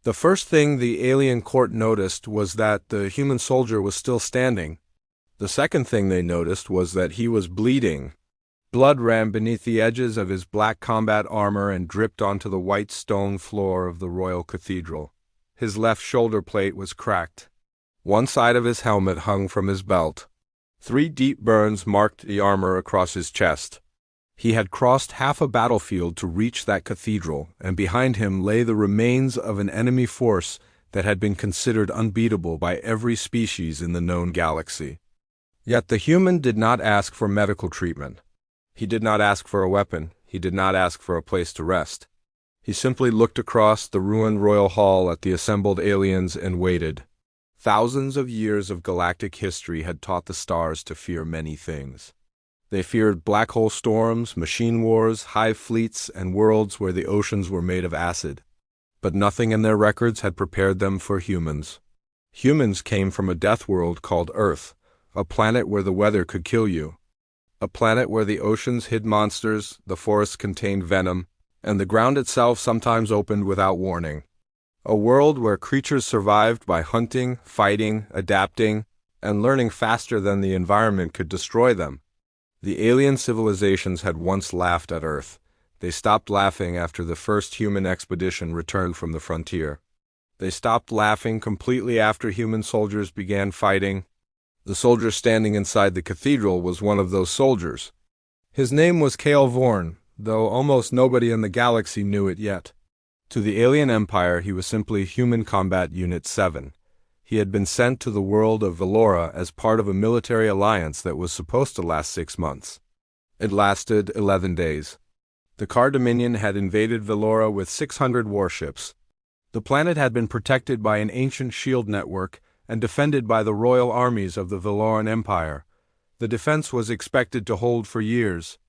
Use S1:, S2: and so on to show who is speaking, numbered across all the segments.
S1: The first thing the alien court noticed was that the human soldier was still standing. The second thing they noticed was that he was bleeding. Blood ran beneath the edges of his black combat armor and dripped onto the white stone floor of the royal cathedral. His left shoulder plate was cracked. One side of his helmet hung from his belt. 3 deep burns marked the armor across his chest. He had crossed half a battlefield to reach that cathedral, and behind him lay the remains of an enemy force that had been considered unbeatable by every species in the known galaxy. Yet the human did not ask for medical treatment. He did not ask for a weapon. He did not ask for a place to rest. He simply looked across the ruined royal hall at the assembled aliens and waited. Thousands of years of galactic history had taught the stars to fear many things. They feared black hole storms, machine wars, hive fleets, and worlds where the oceans were made of acid. But nothing in their records had prepared them for humans. Humans came from a death world called Earth, a planet where the weather could kill you. A planet where the oceans hid monsters, the forests contained venom, and the ground itself sometimes opened without warning. A world where creatures survived by hunting, fighting, adapting, and learning faster than the environment could destroy them. The alien civilizations had once laughed at Earth. They stopped laughing after the first human expedition returned from the frontier. They stopped laughing completely after human soldiers began fighting. The soldier standing inside the cathedral was one of those soldiers. His name was Kale Vorn, though almost nobody in the galaxy knew it yet. To the alien empire, he was simply Human Combat Unit 7. He had been sent to the world of Vaelora as part of a military alliance that was supposed to last 6 months. It lasted 11 days. The Car Dominion had invaded Vaelora with 600 warships. The planet had been protected by an ancient shield network and defended by the royal armies of the Vaeloran Empire. The defense was expected to hold for years.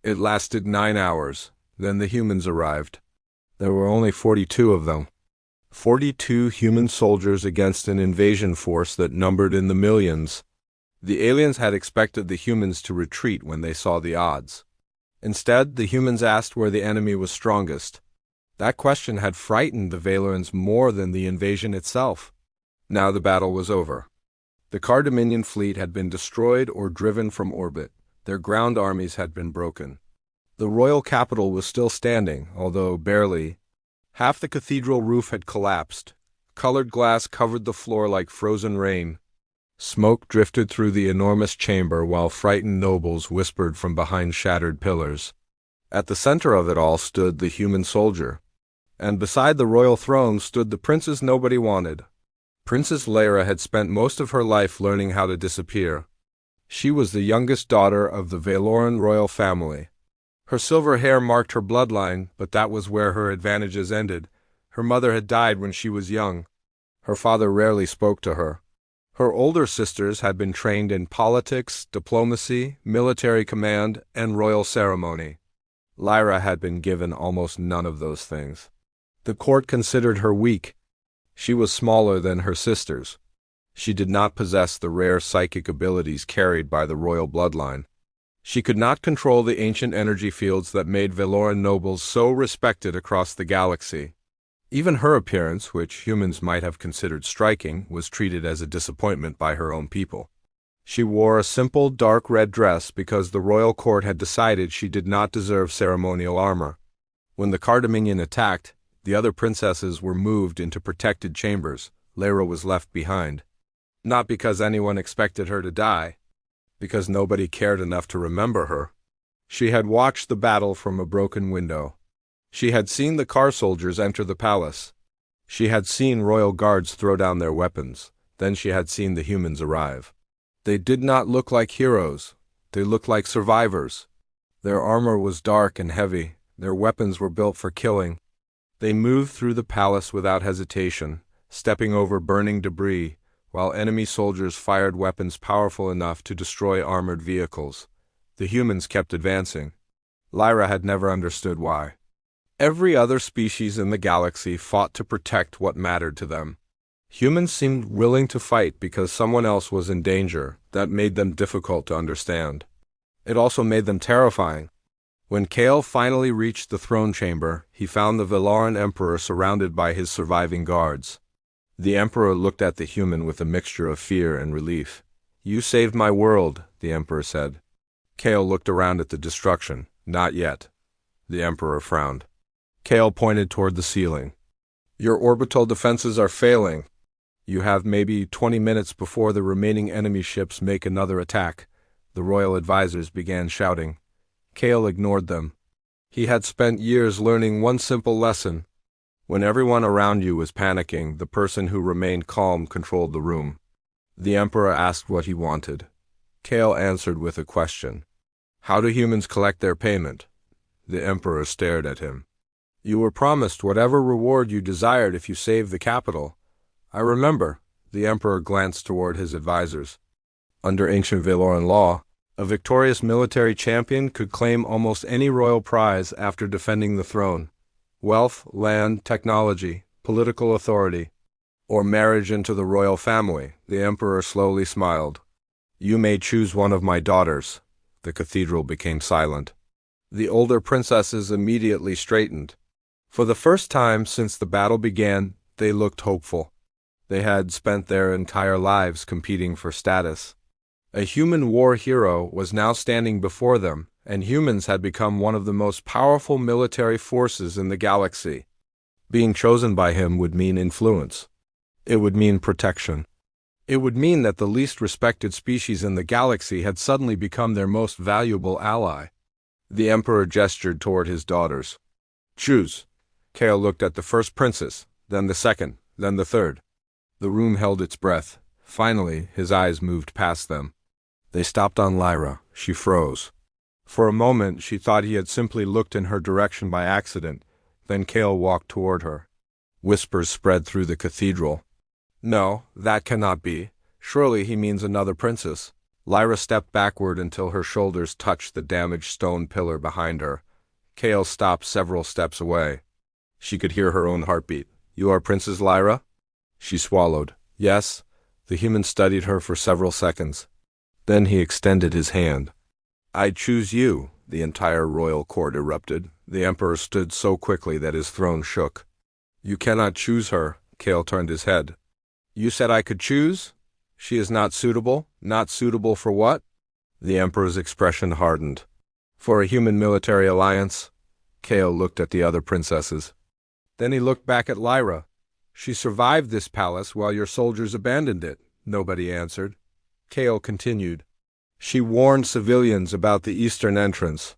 S1: It lasted 9 hours. Then the humans arrived. There were only 42 of them. 42 human soldiers against an invasion force that numbered in the millions. The aliens had expected the humans to retreat when they saw the odds. Instead, the humans asked where the enemy was strongest. That question had frightened the Vaelorans more than the invasion itself. Now the battle was over. The Car Dominion fleet had been destroyed or driven from orbit. Their ground armies had been broken. The royal capital was still standing, although barely. Half the cathedral roof had collapsed. Colored glass covered the floor like frozen rain. Smoke drifted through the enormous chamber while frightened nobles whispered from behind shattered pillars. At the center of it all stood the human soldier. And beside the royal throne stood the princess nobody wanted. Princess Lyra had spent most of her life learning how to disappear. She was the youngest daughter of the Vaeloran royal family. Her silver hair marked her bloodline, but that was where her advantages ended. Her mother had died when she was young. Her father rarely spoke to her. Her older sisters had been trained in politics, diplomacy, military command, and royal ceremony. Lyra had been given almost none of those things. The court considered her weak. She was smaller than her sisters. She did not possess the rare psychic abilities carried by the royal bloodline. She could not control the ancient energy fields that made Vaeloran nobles so respected across the galaxy. Even her appearance, which humans might have considered striking, was treated as a disappointment by her own people. She wore a simple dark red dress because the royal court had decided she did not deserve ceremonial armor. When the Car Dominion attacked, the other princesses were moved into protected chambers. Lyra was left behind. Not because anyone expected her to die, because nobody cared enough to remember her. She had watched the battle from a broken window. She had seen the car soldiers enter the palace. She had seen royal guards throw down their weapons. Then she had seen the humans arrive. They did not look like heroes. They looked like survivors. Their armor was dark and heavy. Their weapons were built for killing. They moved through the palace without hesitation, stepping over burning debris, while enemy soldiers fired weapons powerful enough to destroy armored vehicles. The humans kept advancing. Lyra had never understood why. Every other species in the galaxy fought to protect what mattered to them. Humans seemed willing to fight because someone else was in danger. That made them difficult to understand. It also made them terrifying. When Kale finally reached the throne chamber, he found the Vaeloran emperor surrounded by his surviving guards. The emperor looked at the human with a mixture of fear and relief. "You saved my world," the emperor said. Kale looked around at the destruction. "Not yet." The emperor frowned. Kale pointed toward the ceiling. "Your orbital defenses are failing. You have maybe 20 minutes before the remaining enemy ships make another attack." The royal advisors began shouting. Kale ignored them. He had spent years learning one simple lesson. When everyone around you was panicking, the person who remained calm controlled the room. The emperor asked what he wanted. Kale answered with a question. "How do humans collect their payment?" The emperor stared at him. "You were promised whatever reward you desired if you saved the capital." "I remember." The emperor glanced toward his advisors. Under ancient Vaeloran law, a victorious military champion could claim almost any royal prize after defending the throne. Wealth, land, technology, political authority, or marriage into the royal family. The emperor slowly smiled. "You may choose one of my daughters." The cathedral became silent. The older princesses immediately straightened. For the first time since the battle began, they looked hopeful. They had spent their entire lives competing for status. A human war hero was now standing before them, and humans had become one of the most powerful military forces in the galaxy. Being chosen by him would mean influence. It would mean protection. It would mean that the least respected species in the galaxy had suddenly become their most valuable ally. The emperor gestured toward his daughters. "Choose." Kale looked at the first princess, then the second, then the third. The room held its breath. Finally, his eyes moved past them. They stopped on Lyra. She froze. For a moment, she thought he had simply looked in her direction by accident. Then Kale walked toward her. Whispers spread through the cathedral. "No, that cannot be. Surely he means another princess." Lyra stepped backward until her shoulders touched the damaged stone pillar behind her. Kale stopped several steps away. She could hear her own heartbeat. "You are Princess Lyra?" She swallowed. "Yes." The human studied her for several seconds. Then he extended his hand. "I choose you." The entire royal court erupted. The emperor stood so quickly that his throne shook. "You cannot choose her." Kale turned his head. "You said I could choose? She is not suitable? Not suitable for what?" The emperor's expression hardened. "For a human military alliance." Kale looked at the other princesses. Then he looked back at Lyra. "She survived this palace while your soldiers abandoned it." Nobody answered. Kale continued. "She warned civilians about the eastern entrance.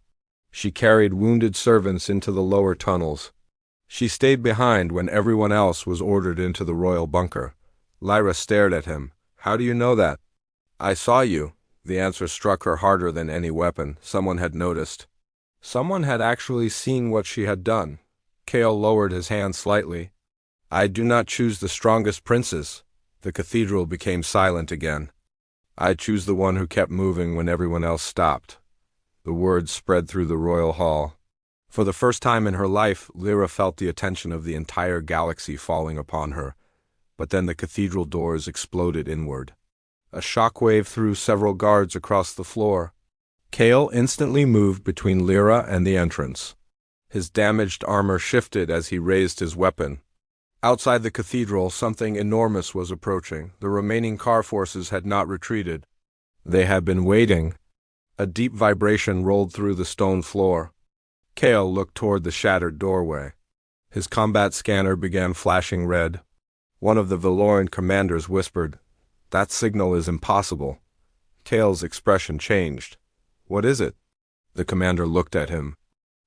S1: She carried wounded servants into the lower tunnels. She stayed behind when everyone else was ordered into the royal bunker." Lyra stared at him. "How do you know that?" "I saw you." The answer struck her harder than any weapon. Someone had noticed. Someone had actually seen what she had done. Kale lowered his hand slightly. "I do not choose the strongest princess." The cathedral became silent again. "I choose the one who kept moving when everyone else stopped." The words spread through the royal hall. For the first time in her life, Lyra felt the attention of the entire galaxy falling upon her. But then the cathedral doors exploded inward. A shockwave threw several guards across the floor. Kale instantly moved between Lyra and the entrance. His damaged armor shifted as he raised his weapon. Outside the cathedral, something enormous was approaching. The remaining car forces had not retreated. They had been waiting. A deep vibration rolled through the stone floor. Kale looked toward the shattered doorway. His combat scanner began flashing red. One of the Vaeloran commanders whispered, "That signal is impossible." Kale's expression changed. "What is it?" The commander looked at him.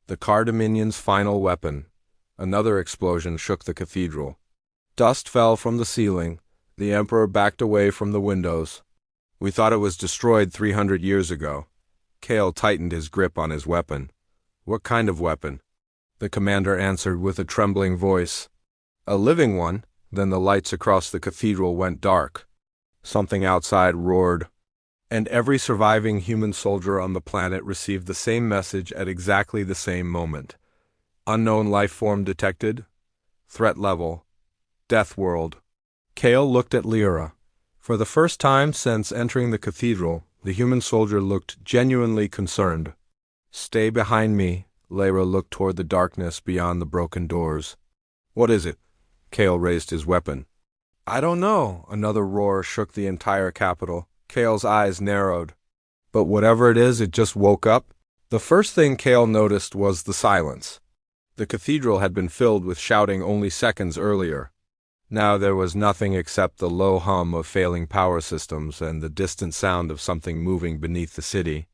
S1: "The Car Dominion's final weapon." Another explosion shook the cathedral. Dust fell from the ceiling. The emperor backed away from the windows. "We thought it was destroyed 300 years ago." Kale tightened his grip on his weapon. "What kind of weapon?" The commander answered with a trembling voice. "A living one." Then the lights across the cathedral went dark. Something outside roared. And every surviving human soldier on the planet received the same message at exactly the same moment. "Unknown life form detected. Threat level. Death world." Kale looked at Lyra. For the first time since entering the cathedral, the human soldier looked genuinely concerned. Stay behind me. Lyra looked toward the darkness beyond the broken doors. What is it? Cale raised his weapon. I don't know. Another roar shook the entire capital. Cale's eyes narrowed. But whatever it is, it just woke up. The first thing Cale noticed was the silence. The cathedral had been filled with shouting only seconds earlier. Now there was nothing except the low hum of failing power systems and the distant sound of something moving beneath the city.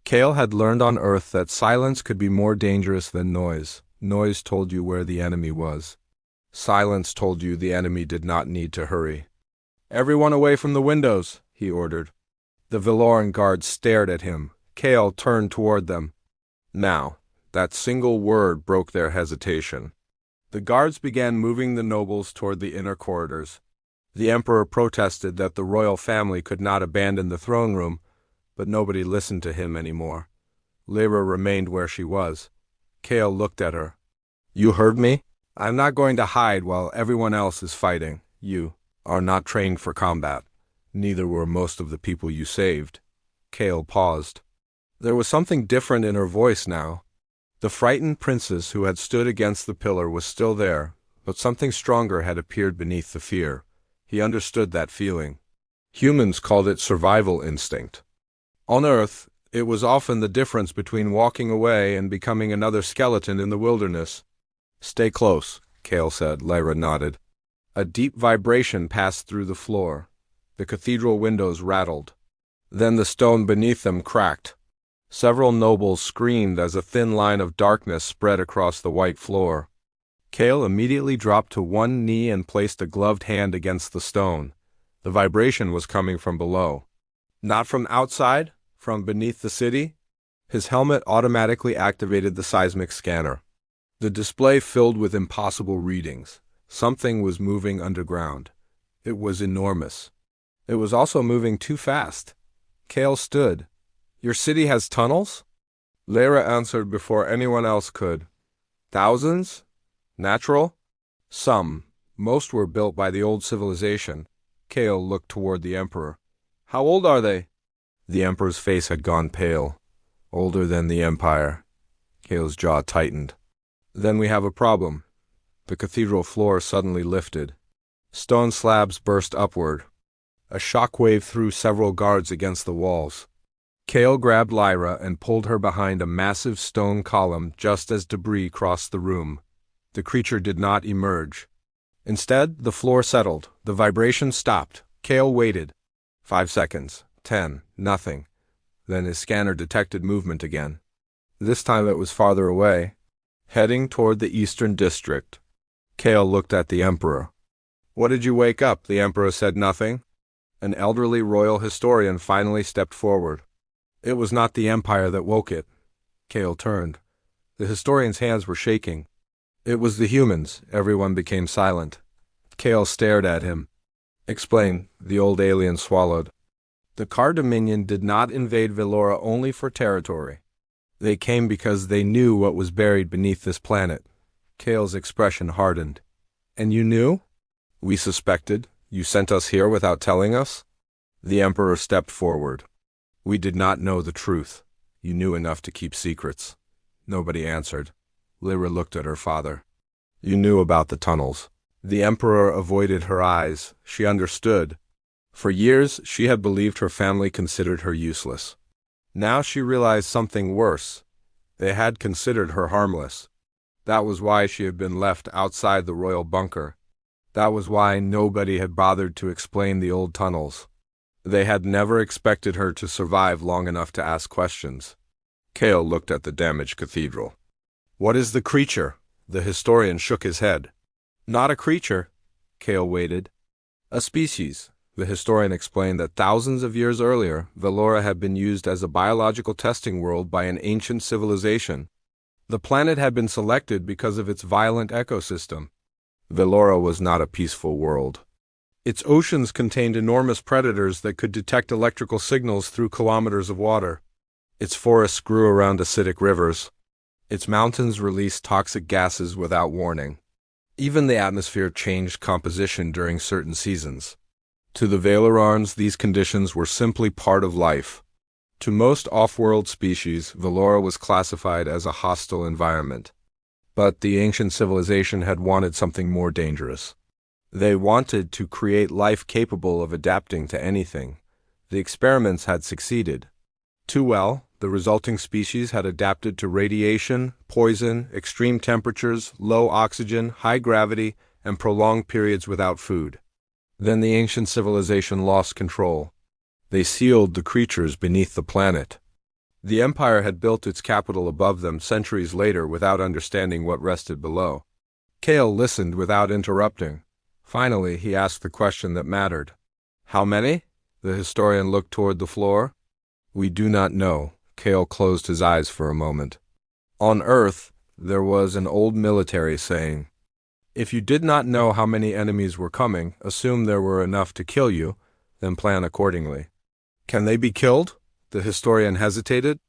S1: Cale had learned on Earth that silence could be more dangerous than noise. Noise told you where the enemy was. Silence told you the enemy did not need to hurry. Everyone away from the windows, he ordered. The Vaeloran guards stared at him. Cale turned toward them. Now, that single word broke their hesitation. The guards began moving the nobles toward the inner corridors. The Emperor protested that the royal family could not abandon the throne room, but nobody listened to him anymore. Lyra remained where she was. Cale looked at her. You heard me? I'm not going to hide while everyone else is fighting. You are not trained for combat. Neither were most of the people you saved. Cale paused. There was something different in her voice now. The frightened princess who had stood against the pillar was still there, but something stronger had appeared beneath the fear. He understood that feeling. Humans called it survival instinct. On Earth, it was often the difference between walking away and becoming another skeleton in the wilderness. Stay close, Cale said. Lyra nodded. A deep vibration passed through the floor. The cathedral windows rattled. Then the stone beneath them cracked. Several nobles screamed as a thin line of darkness spread across the white floor. Cale immediately dropped to one knee and placed a gloved hand against the stone. The vibration was coming from below. Not from outside, from beneath the city. His helmet automatically activated the seismic scanner. The display filled with impossible readings. Something was moving underground. It was enormous. It was also moving too fast. Cale stood. Your city has tunnels? Lyra answered before anyone else could. Thousands? Natural? Some. Most were built by the old civilization. Cale looked toward the Emperor. How old are they? The Emperor's face had gone pale. Older than the Empire. Cale's jaw tightened. Then we have a problem. The cathedral floor suddenly lifted. Stone slabs burst upward. A shock wave threw several guards against the walls. Cale grabbed Lyra and pulled her behind a massive stone column just as debris crossed the room. The creature did not emerge. Instead, the floor settled. The vibration stopped. Cale waited. 5 seconds. 10. Nothing. Then his scanner detected movement again. This time it was farther away, heading toward the eastern district. Cale looked at the Emperor. What did you wake up? The Emperor said nothing. An elderly royal historian finally stepped forward. It was not the Empire that woke it. Cale turned. The historian's hands were shaking. It was the humans. Everyone became silent. Cale stared at him. Explain, the old alien swallowed. The Car Dominion did not invade Vaelora only for territory. They came because they knew what was buried beneath this planet. Cale's expression hardened. And you knew? We suspected. You sent us here without telling us? The Emperor stepped forward. We did not know the truth. You knew enough to keep secrets. Nobody answered. Lyra looked at her father. You knew about the tunnels. The Emperor avoided her eyes. She understood. For years, she had believed her family considered her useless. Now she realized something worse. They had considered her harmless. That was why she had been left outside the royal bunker. That was why nobody had bothered to explain the old tunnels. They had never expected her to survive long enough to ask questions. Cale looked at the damaged cathedral. What is the creature? The historian shook his head. Not a creature. Cale waited. A species. The historian explained that thousands of years earlier, Vaelora had been used as a biological testing world by an ancient civilization. The planet had been selected because of its violent ecosystem. Vaelora was not a peaceful world. Its oceans contained enormous predators that could detect electrical signals through kilometers of water. Its forests grew around acidic rivers. Its mountains released toxic gases without warning. Even the atmosphere changed composition during certain seasons. To the Vaelorans, these conditions were simply part of life. To most off-world species, Vaelora was classified as a hostile environment. But the ancient civilization had wanted something more dangerous. They wanted to create life capable of adapting to anything. The experiments had succeeded. Too well, the resulting species had adapted to radiation, poison, extreme temperatures, low oxygen, high gravity, and prolonged periods without food. Then the ancient civilization lost control. They sealed the creatures beneath the planet. The empire had built its capital above them centuries later without understanding what rested below. Kale listened without interrupting. Finally, he asked the question that mattered. How many? The historian looked toward the floor. We do not know. Kale closed his eyes for a moment. On Earth, there was an old military saying, if you did not know how many enemies were coming, assume there were enough to kill you, then plan accordingly. Can they be killed? The historian hesitated.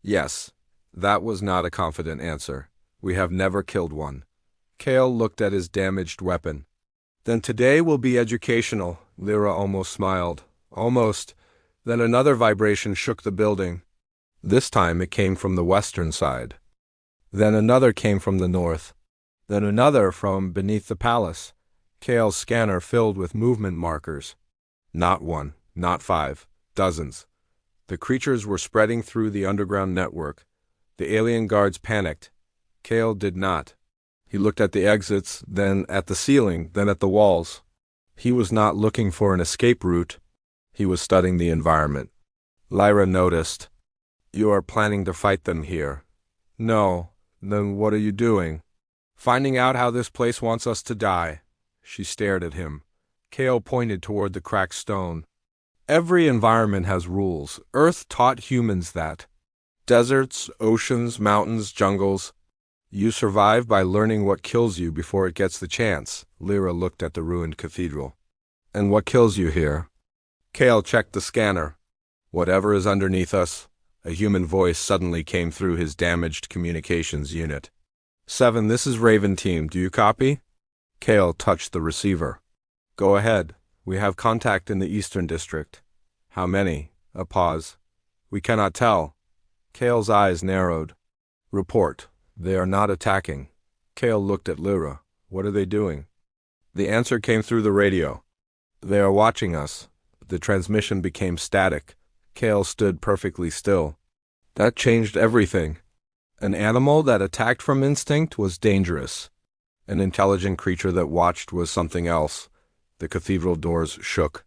S1: Yes. That was not a confident answer. We have never killed one. Kale looked at his damaged weapon. Then today will be educational, Lyra almost smiled. Almost. Then another vibration shook the building. This time it came from the western side. Then another came from the north. Then another from beneath the palace. Kale's scanner filled with movement markers. Not one, not 5, dozens. The creatures were spreading through the underground network. The alien guards panicked. Kale did not. He looked at the exits, then at the ceiling, then at the walls. He was not looking for an escape route. He was studying the environment. Lyra noticed. You are planning to fight them here. No. Then what are you doing? Finding out how this place wants us to die. She stared at him. Kale pointed toward the cracked stone. Every environment has rules. Earth taught humans that. Deserts, oceans, mountains, jungles. You survive by learning what kills you before it gets the chance. Lyra looked at the ruined cathedral. And what kills you here? Kale checked the scanner. Whatever is underneath us. A human voice suddenly came through his damaged communications unit. 7, this is Raven Team. Do you copy? Kale touched the receiver. Go ahead. We have contact in the Eastern District. How many? A pause. We cannot tell. Kale's eyes narrowed. Report. They are not attacking. Kale looked at Lyra. What are they doing? The answer came through the radio. They are watching us. The transmission became static. Kale stood perfectly still. That changed everything. An animal that attacked from instinct was dangerous. An intelligent creature that watched was something else. The cathedral doors shook.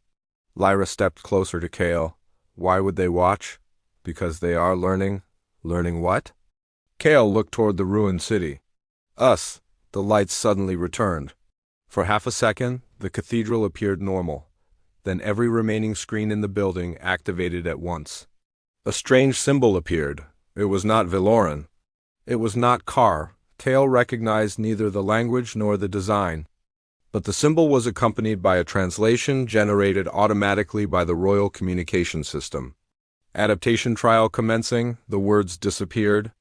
S1: Lyra stepped closer to Kale. Why would they watch? Because they are learning. Learning what? Kale looked toward the ruined city. Us. The lights suddenly returned. For half a second, the cathedral appeared normal. Then every remaining screen in the building activated at once. A strange symbol appeared. It was not Vaeloran. It was not Kar. Kale recognized neither the language nor the design. But the symbol was accompanied by a translation generated automatically by the Royal Communication System. Adaptation trial commencing, the words disappeared.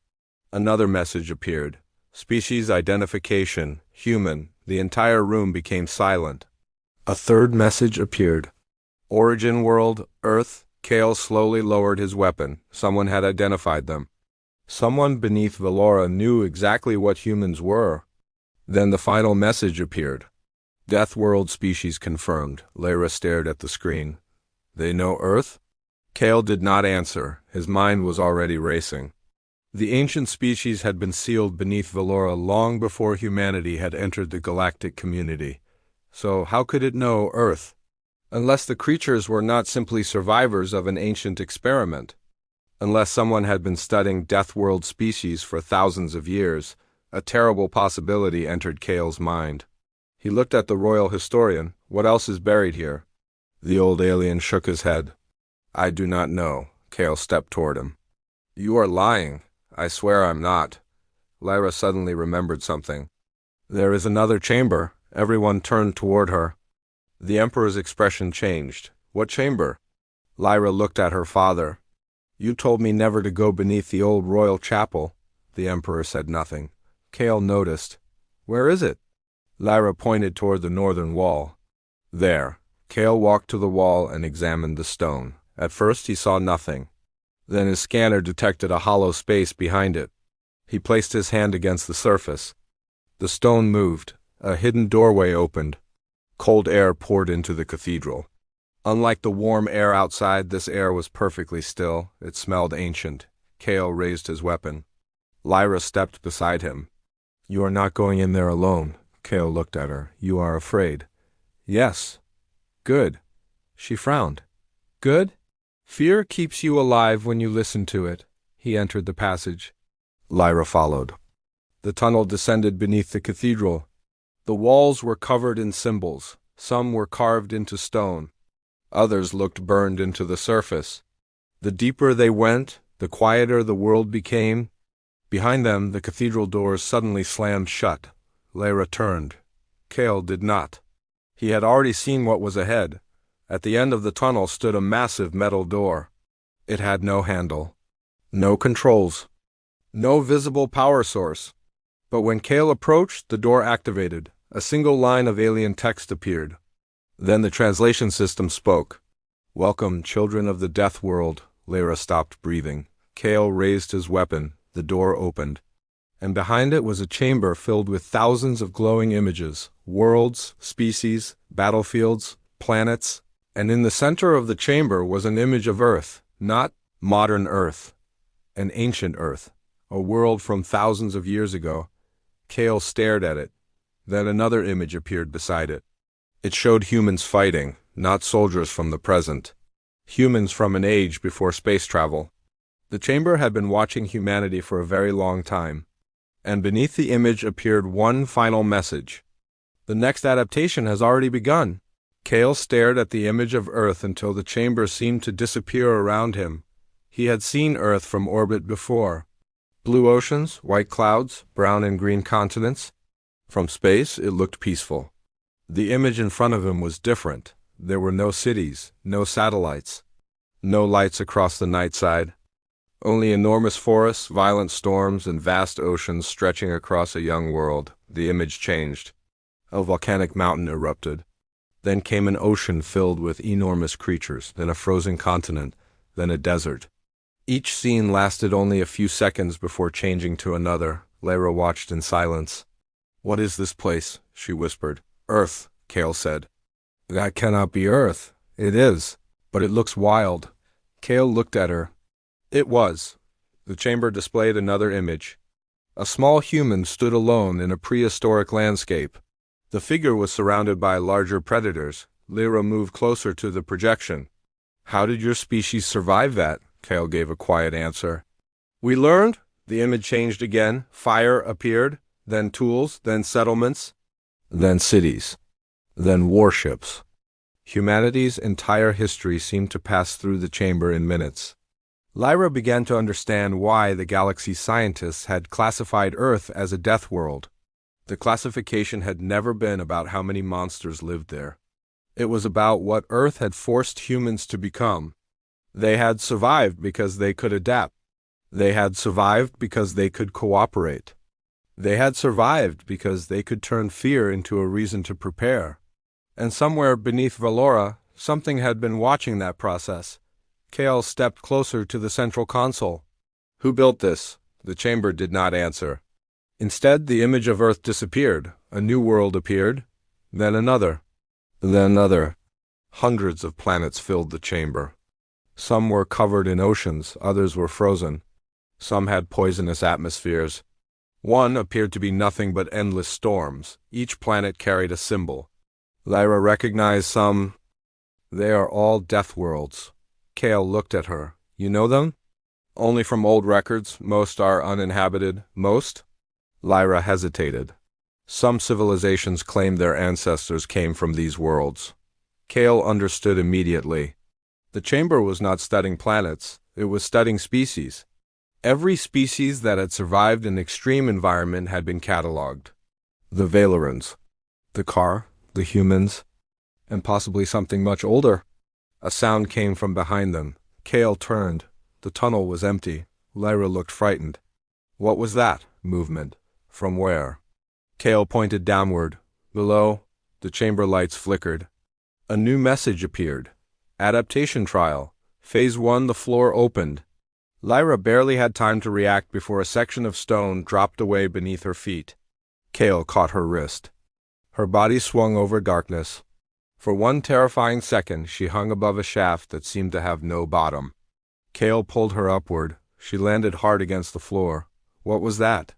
S1: Another message appeared. Species identification, human. The entire room became silent. A third message appeared. Origin world, Earth. Kale slowly lowered his weapon. Someone had identified them. Someone beneath Vaelora knew exactly what humans were. Then the final message appeared. Death world species confirmed. Lyra stared at the screen. They know Earth? Kale did not answer. His mind was already racing. The ancient species had been sealed beneath Vaelora long before humanity had entered the galactic community. So how could it know Earth? Unless the creatures were not simply survivors of an ancient experiment. Unless someone had been studying Death World species for thousands of years, a terrible possibility entered Kale's mind. He looked at the royal historian. What else is buried here? The old alien shook his head. I do not know. Kale stepped toward him. You are lying. I swear I'm not. Lyra suddenly remembered something. There is another chamber. Everyone turned toward her. The Emperor's expression changed. What chamber? Lyra looked at her father. You told me never to go beneath the old royal chapel. The Emperor said nothing. Kale noticed. Where is it? Lyra pointed toward the northern wall. There. Kale walked to the wall and examined the stone. At first he saw nothing. Then his scanner detected a hollow space behind it. He placed his hand against the surface. The stone moved. A hidden doorway opened. Cold air poured into the cathedral. Unlike the warm air outside, this air was perfectly still. It smelled ancient. Kale raised his weapon. Lyra stepped beside him. "You are not going in there alone." Kale looked at her. "You are afraid." "Yes." "Good." She frowned. "Good?" "Fear keeps you alive when you listen to it." He entered the passage. Lyra followed. The tunnel descended beneath the cathedral. The walls were covered in symbols. Some were carved into stone. Others looked burned into the surface. The deeper they went, the quieter the world became. Behind them, the cathedral doors suddenly slammed shut. Lyra turned. Kale did not. He had already seen what was ahead. At the end of the tunnel stood a massive metal door. It had no handle, no controls, no visible power source. But when Kale approached, the door activated. A single line of alien text appeared. Then the translation system spoke. "Welcome, children of the death world." Lyra stopped breathing. Kale raised his weapon. The door opened. And behind it was a chamber filled with thousands of glowing images, worlds, species, battlefields, planets. And in the center of the chamber was an image of Earth, not modern Earth, an ancient Earth, a world from thousands of years ago. Kale stared at it. Then another image appeared beside it. It showed humans fighting, not soldiers from the present. Humans from an age before space travel. The chamber had been watching humanity for a very long time. And beneath the image appeared one final message. "The next adaptation has already begun." Kale stared at the image of Earth until the chamber seemed to disappear around him. He had seen Earth from orbit before. Blue oceans, white clouds, brown and green continents. From space, it looked peaceful. The image in front of him was different. There were no cities, no satellites, no lights across the night side. Only enormous forests, violent storms, and vast oceans stretching across a young world. The image changed. A volcanic mountain erupted. Then came an ocean filled with enormous creatures, then a frozen continent, then a desert. Each scene lasted only a few seconds before changing to another. Lyra watched in silence. "What is this place?" she whispered. "Earth," Kale said. "That cannot be Earth." "It is, but it looks wild." Kale looked at her. It was. The chamber displayed another image. A small human stood alone in a prehistoric landscape. The figure was surrounded by larger predators. Lyra moved closer to the projection. "How did your species survive that?" Kale gave a quiet answer. "We learned." The image changed again. Fire appeared, then tools, then settlements, then cities, then warships. Humanity's entire history seemed to pass through the chamber in minutes. Lyra began to understand why the galaxy's scientists had classified Earth as a death world. The classification had never been about how many monsters lived there. It was about what Earth had forced humans to become. They had survived because they could adapt. They had survived because they could cooperate. They had survived because they could turn fear into a reason to prepare. And somewhere beneath Vaelora, something had been watching that process. Kale stepped closer to the central console. "Who built this?" The chamber did not answer. Instead, the image of Earth disappeared. A new world appeared. Then another. Then another. Hundreds of planets filled the chamber. Some were covered in oceans, others were frozen. Some had poisonous atmospheres. One appeared to be nothing but endless storms. Each planet carried a symbol. Lyra recognized some. "They are all death worlds." Kale looked at her. "You know them?" "Only from old records. Most are uninhabited." "Most?" Lyra hesitated. "Some civilizations claim their ancestors came from these worlds." Kale understood immediately. The chamber was not studying planets. It was studying species. Every species that had survived an extreme environment had been catalogued. The Vaelorans, the Car, the humans, and possibly something much older. A sound came from behind them. Kale turned. The tunnel was empty. Lyra looked frightened. What was that? Movement. From where? Kale pointed downward. Below, the chamber lights flickered. A new message appeared. Adaptation trial. Phase 1, the floor opened. Lyra barely had time to react before a section of stone dropped away beneath her feet. Kale caught her wrist. Her body swung over darkness. For one terrifying second, she hung above a shaft that seemed to have no bottom. Kale pulled her upward. She landed hard against the floor. What was that?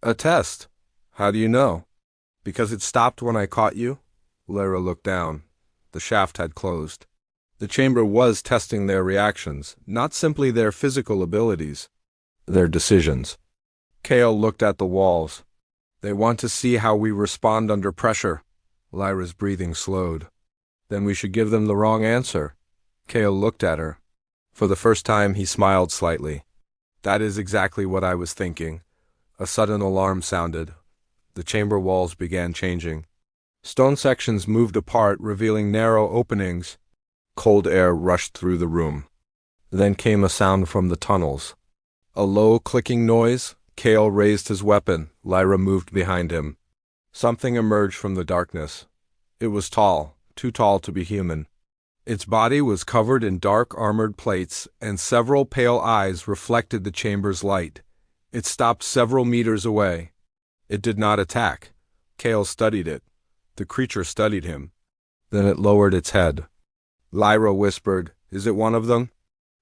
S1: A test. How do you know? Because it stopped when I caught you? Lyra looked down. The shaft had closed. The chamber was testing their reactions, not simply their physical abilities, their decisions. Kale looked at the walls. They want to see how we respond under pressure. Lyra's breathing slowed. Then we should give them the wrong answer. Kale looked at her. For the first time, he smiled slightly. That is exactly what I was thinking. A sudden alarm sounded. The chamber walls began changing. Stone sections moved apart, revealing narrow openings. Cold air rushed through the room. Then came a sound from the tunnels. A low, clicking noise. Kale raised his weapon. Lyra moved behind him. Something emerged from the darkness. It was tall, too tall to be human. Its body was covered in dark armored plates, and several pale eyes reflected the chamber's light. It stopped several meters away. It did not attack. Kale studied it. The creature studied him. Then it lowered its head. Lyra whispered, "Is it one of them?"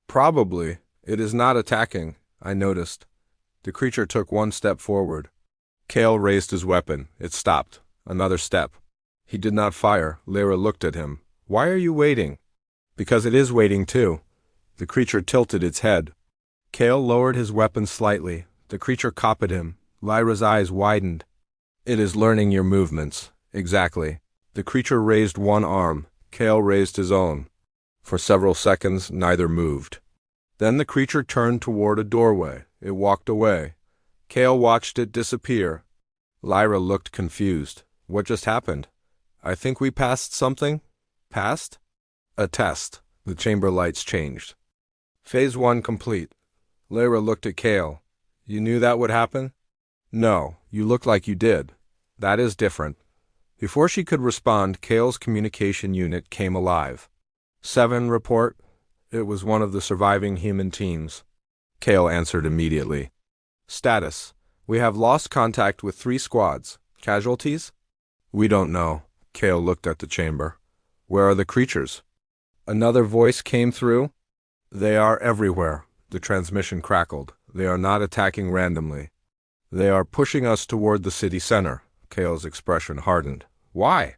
S1: "Probably. It is not attacking," I noticed. The creature took one step forward. Kale raised his weapon. It stopped. Another step. He did not fire. Lyra looked at him. "Why are you waiting?" "Because it is waiting too." The creature tilted its head. Kale lowered his weapon slightly. The creature copied him. Lyra's eyes widened. "It is learning your movements." "Exactly." The creature raised one arm. Kale raised his own. For several seconds, neither moved. Then the creature turned toward a doorway. It walked away. Kale watched it disappear. Lyra looked confused. "What just happened?" "I think we passed something." "Passed?" "A test." The chamber lights changed. Phase 1 complete. Lyra looked at Kale. "You knew that would happen?" "No, you look like you did." "That is different." Before she could respond, Kale's communication unit came alive. 7 report. It was one of the surviving human teams. Kale answered immediately. Status. We have lost contact with 3 squads. Casualties? We don't know. Kale looked at the chamber. Where are the creatures? Another voice came through. They are everywhere. The transmission crackled. They are not attacking randomly. They are pushing us toward the city center. Kale's expression hardened. Why?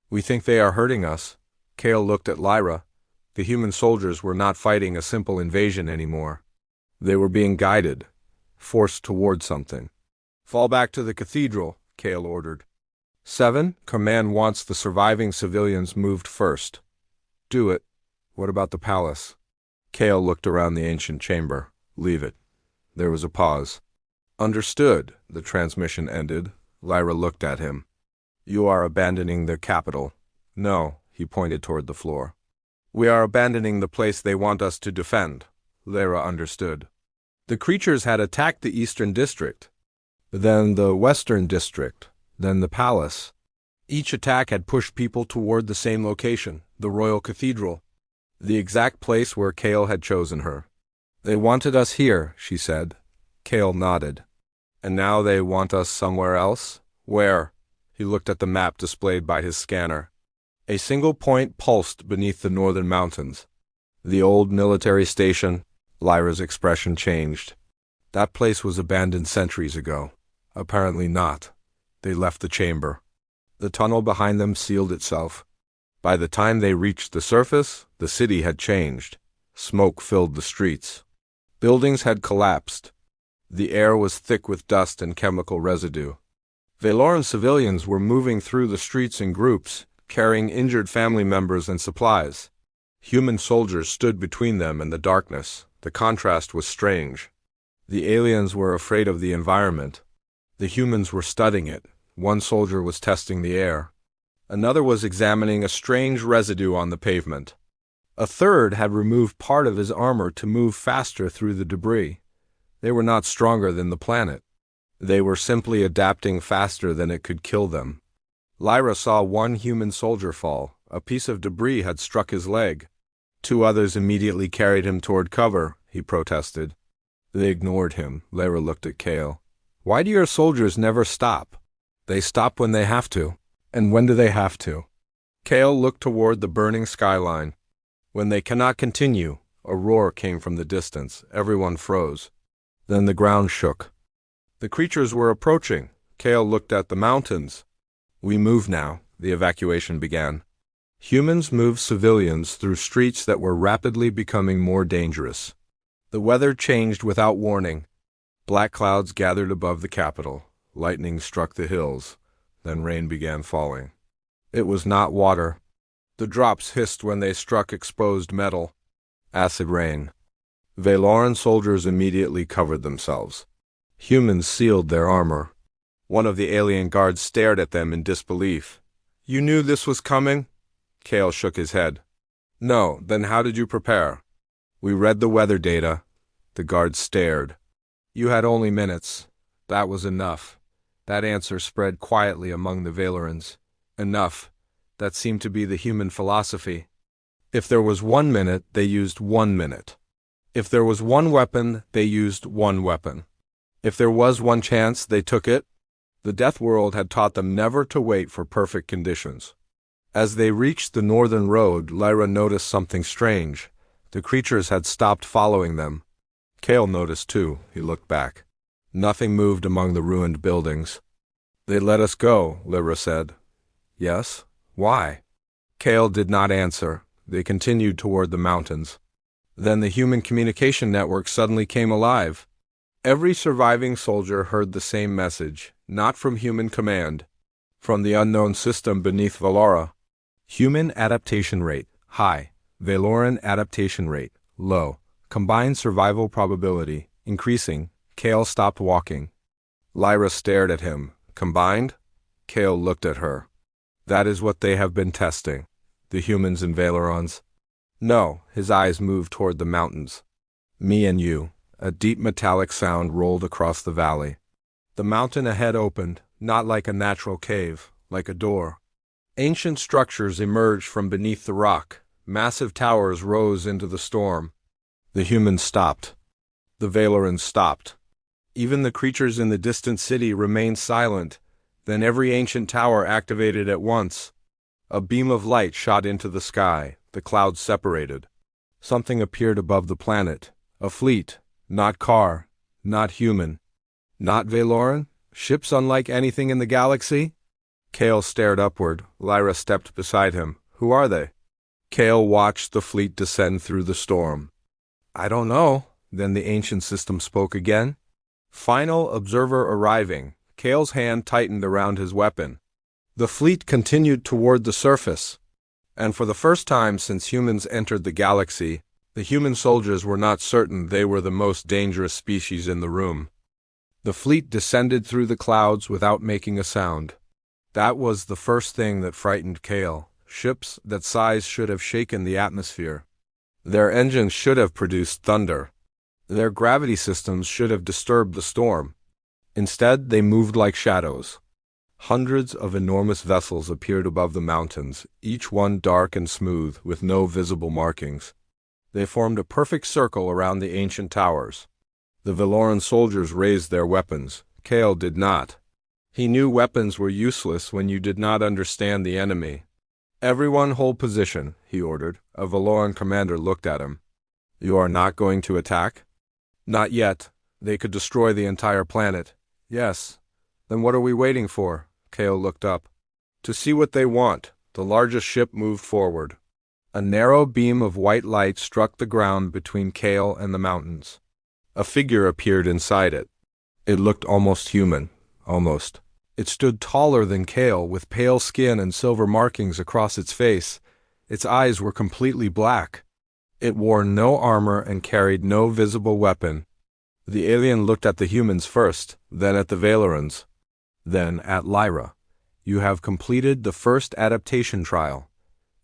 S1: We think they are hurting us. Kale looked at Lyra. The human soldiers were not fighting a simple invasion anymore. They were being guided, forced toward something. Fall back to the cathedral, Kale ordered. 7. Command wants the surviving civilians moved first. Do it. What about the palace? Kale looked around the ancient chamber. Leave it. There was a pause. Understood, the transmission ended. Lyra looked at him. You are abandoning the capital. No, he pointed toward the floor. We are abandoning the place they want us to defend. Lyra understood. The creatures had attacked the eastern district, then the western district, then the palace. Each attack had pushed people toward the same location, the royal cathedral, the exact place where Kale had chosen her. They wanted us here, she said. Kale nodded. And now they want us somewhere else? Where? He looked at the map displayed by his scanner. A single point pulsed beneath the northern mountains. The old military station. Lyra's expression changed. That place was abandoned centuries ago. Apparently not. They left the chamber. The tunnel behind them sealed itself. By the time they reached the surface, the city had changed. Smoke filled the streets. Buildings had collapsed. The air was thick with dust and chemical residue. Vaeloran civilians were moving through the streets in groups, carrying injured family members and supplies. Human soldiers stood between them and the darkness. The contrast was strange. The aliens were afraid of the environment. The humans were studying it. One soldier was testing the air. Another was examining a strange residue on the pavement. A third had removed part of his armor to move faster through the debris. They were not stronger than the planet. They were simply adapting faster than it could kill them. Lyra saw one human soldier fall. A piece of debris had struck his leg. 2 others immediately carried him toward cover, he protested. They ignored him. Lyra looked at Kale. Why do your soldiers never stop? They stop when they have to. And when do they have to? Kale looked toward the burning skyline. When they cannot continue, a roar came from the distance. Everyone froze. Then the ground shook. The creatures were approaching. Kale looked at the mountains. We move now, the evacuation began. Humans moved civilians through streets that were rapidly becoming more dangerous. The weather changed without warning. Black clouds gathered above the capital. Lightning struck the hills. Then rain began falling. It was not water. The drops hissed when they struck exposed metal. Acid rain. Vaeloran soldiers immediately covered themselves. Humans sealed their armor. One of the alien guards stared at them in disbelief. You knew this was coming? Kale shook his head. No, then how did you prepare? We read the weather data. The guard stared. You had only minutes. That was enough. That answer spread quietly among the Vaelorans. Enough. That seemed to be the human philosophy. If there was 1 minute, they used 1 minute. If there was one weapon, they used one weapon. If there was one chance, they took it. The Death World had taught them never to wait for perfect conditions. As they reached the northern road, Lyra noticed something strange. The creatures had stopped following them. Kale noticed too. He looked back. Nothing moved among the ruined buildings. They let us go, Lyra said. Yes? Why? Kale did not answer. They continued toward the mountains. Then the human communication network suddenly came alive. Every surviving soldier heard the same message, not from human command, from the unknown system beneath Vaelora. Human adaptation rate, high. Vaeloran adaptation rate, low. Combined survival probability, increasing. Kale stopped walking. Lyra stared at him. Combined? Kale looked at her. That is what they have been testing. The humans and Vaelorans. No, his eyes moved toward the mountains. Me and you. A deep metallic sound rolled across the valley. The mountain ahead opened, not like a natural cave, like a door. Ancient structures emerged from beneath the rock. Massive towers rose into the storm. The humans stopped. The Vaelorans stopped. Even the creatures in the distant city remained silent. Then every ancient tower activated at once. A beam of light shot into the sky. The clouds separated. Something appeared above the planet. A fleet. Not car. Not human. Not Vaeloran? Ships unlike anything in the galaxy? Kale stared upward. Lyra stepped beside him. Who are they? Kale watched the fleet descend through the storm. I don't know. Then the ancient system spoke again. Final observer arriving. Kale's hand tightened around his weapon. The fleet continued toward the surface. And for the first time since humans entered the galaxy, the human soldiers were not certain they were the most dangerous species in the room. The fleet descended through the clouds without making a sound. That was the first thing that frightened Kale. Ships that size should have shaken the atmosphere. Their engines should have produced thunder. Their gravity systems should have disturbed the storm. Instead, they moved like shadows. Hundreds of enormous vessels appeared above the mountains, each one dark and smooth, with no visible markings. They formed a perfect circle around the ancient towers. The Vaeloran soldiers raised their weapons. Kale did not. He knew weapons were useless when you did not understand the enemy. Everyone hold position, he ordered. A Vaeloran commander looked at him. You are not going to attack? Not yet. They could destroy the entire planet. Yes. Then what are we waiting for? Kale looked up. To see what they want. The largest ship moved forward. A narrow beam of white light struck the ground between Kale and the mountains. A figure appeared inside it. It looked almost human. Almost. It stood taller than Kale, with pale skin and silver markings across its face. Its eyes were completely black. It wore no armor and carried no visible weapon. The alien looked at the humans first, then at the Vaelorans, then at Lyra. You have completed the first adaptation trial.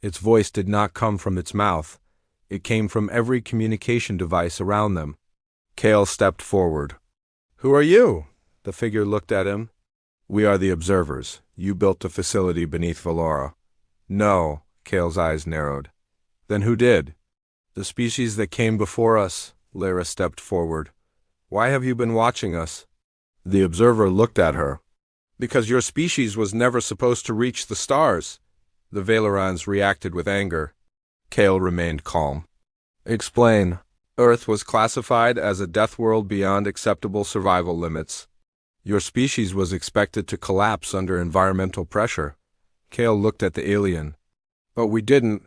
S1: Its voice did not come from its mouth. It came from every communication device around them. Kale stepped forward. Who are you? The figure looked at him. We are the observers. You built the facility beneath Vaelora. No, Kale's eyes narrowed. Then who did? The species that came before us. Lyra stepped forward. Why have you been watching us? The observer looked at her. Because your species was never supposed to reach the stars. The Vaelorans reacted with anger. Kale remained calm. Explain. Earth was classified as a death world beyond acceptable survival limits. Your species was expected to collapse under environmental pressure. Kale looked at the alien. But we didn't.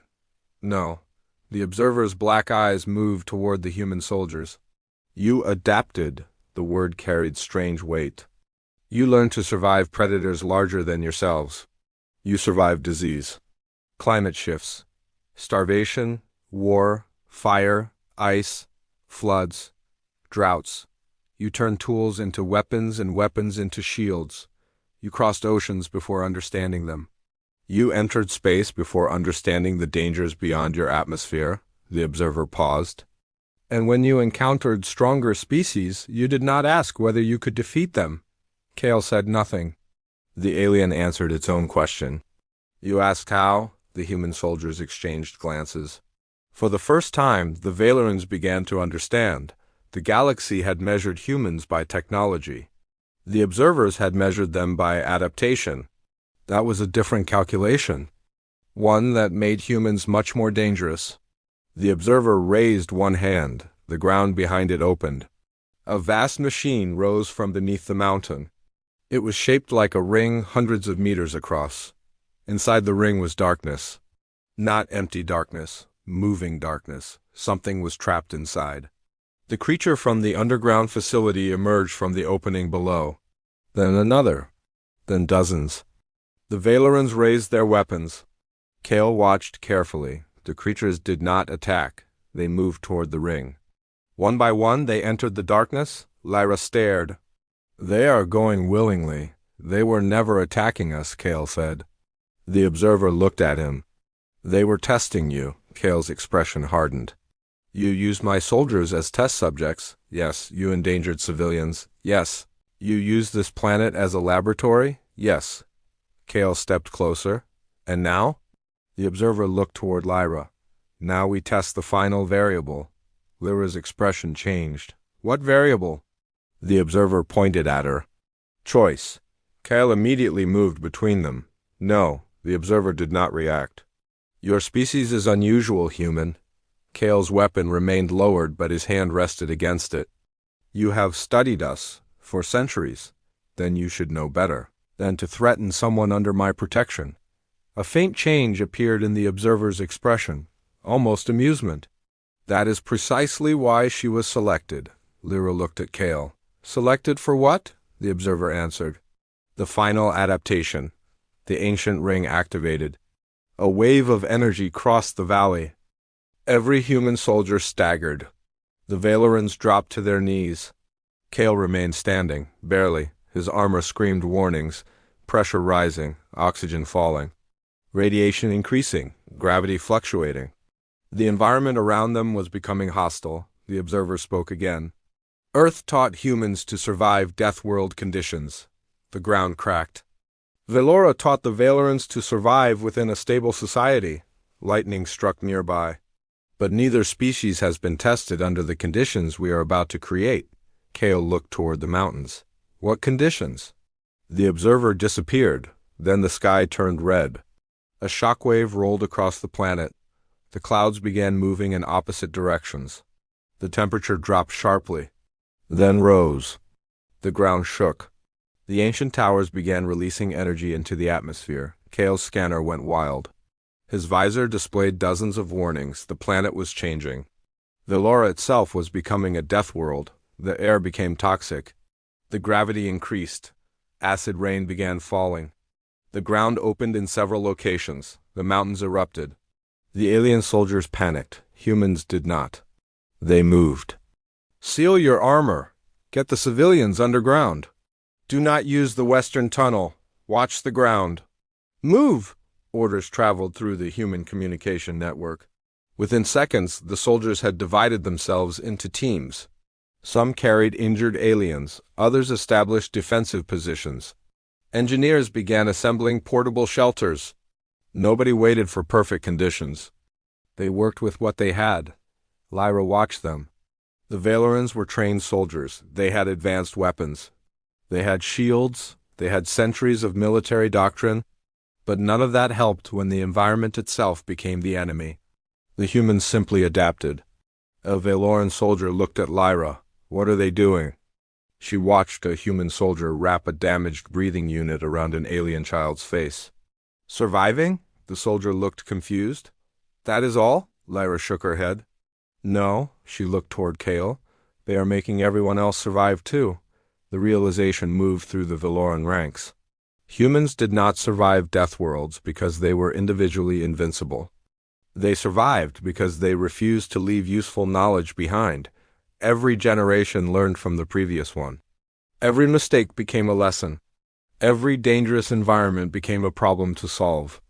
S1: No. The observer's black eyes moved toward the human soldiers. You adapted. The word carried strange weight. You learned to survive predators larger than yourselves. You survived disease, climate shifts, starvation, war, fire, ice, floods, droughts. You turned tools into weapons and weapons into shields. You crossed oceans before understanding them. You entered space before understanding the dangers beyond your atmosphere. The observer paused. And when you encountered stronger species, you did not ask whether you could defeat them. Kale said nothing. The alien answered its own question. You asked how? The human soldiers exchanged glances. For the first time, the Vaelorans began to understand. The galaxy had measured humans by technology. The observers had measured them by adaptation. That was a different calculation, one that made humans much more dangerous. The observer raised one hand. The ground behind it opened. A vast machine rose from beneath the mountain. It was shaped like a ring hundreds of meters across. Inside the ring was darkness. Not empty darkness, moving darkness. Something was trapped inside. The creature from the underground facility emerged from the opening below. Then another. Then dozens. The Vaelorans raised their weapons. Kale watched carefully. The creatures did not attack. They moved toward the ring. One by one, they entered the darkness. Lyra stared. They are going willingly. They were never attacking us, Kale said. The observer looked at him. They were testing you. Kale's expression hardened. You used my soldiers as test subjects. Yes. You endangered civilians. Yes. You used this planet as a laboratory. Yes. Kale stepped closer. And now? The observer looked toward Lyra. Now we test the final variable. Lyra's expression changed. What variable? The observer pointed at her. Choice. Kale immediately moved between them. No, the observer did not react. Your species is unusual, human. Kale's weapon remained lowered, but his hand rested against it. You have studied us for centuries. Then you should know better than to threaten someone under my protection. A faint change appeared in the observer's expression, almost amusement. That is precisely why she was selected. Lyra looked at Kale. Selected for what? The observer answered. The final adaptation. The ancient ring activated. A wave of energy crossed the valley. Every human soldier staggered. The Vaelorans dropped to their knees. Kale remained standing, barely. His armor screamed warnings, pressure rising, oxygen falling. Radiation increasing, gravity fluctuating. The environment around them was becoming hostile. The observer spoke again. Earth taught humans to survive death world conditions. The ground cracked. Vaelora taught the Vaelorans to survive within a stable society. Lightning struck nearby. But neither species has been tested under the conditions we are about to create. Kale looked toward the mountains. What conditions? The observer disappeared. Then the sky turned red. A shockwave rolled across the planet. The clouds began moving in opposite directions. The temperature dropped sharply, then rose. The ground shook. The ancient towers began releasing energy into the atmosphere. Kale's scanner went wild. His visor displayed dozens of warnings. The planet was changing. Vaelora itself was becoming a death world. The air became toxic. The gravity increased. Acid rain began falling. The ground opened in several locations. The mountains erupted. The alien soldiers panicked. Humans did not. They moved. Seal your armor. Get the civilians underground. Do not use the western tunnel. Watch the ground. Move! Orders traveled through the human communication network. Within seconds, the soldiers had divided themselves into teams. Some carried injured aliens. Others established defensive positions. Engineers began assembling portable shelters. Nobody waited for perfect conditions. They worked with what they had. Lyra watched them. The Vaelorans were trained soldiers. They had advanced weapons. They had shields. They had centuries of military doctrine. But none of that helped when the environment itself became the enemy. The humans simply adapted. A Vaeloran soldier looked at Lyra. What are they doing? She watched a human soldier wrap a damaged breathing unit around an alien child's face. Surviving? The soldier looked confused. That is all? Lyra shook her head. No, she looked toward Kale. They are making everyone else survive too. The realization moved through the Vaeloran ranks. Humans did not survive death worlds because they were individually invincible. They survived because they refused to leave useful knowledge behind. Every generation learned from the previous one. Every mistake became a lesson. Every dangerous environment became a problem to solve.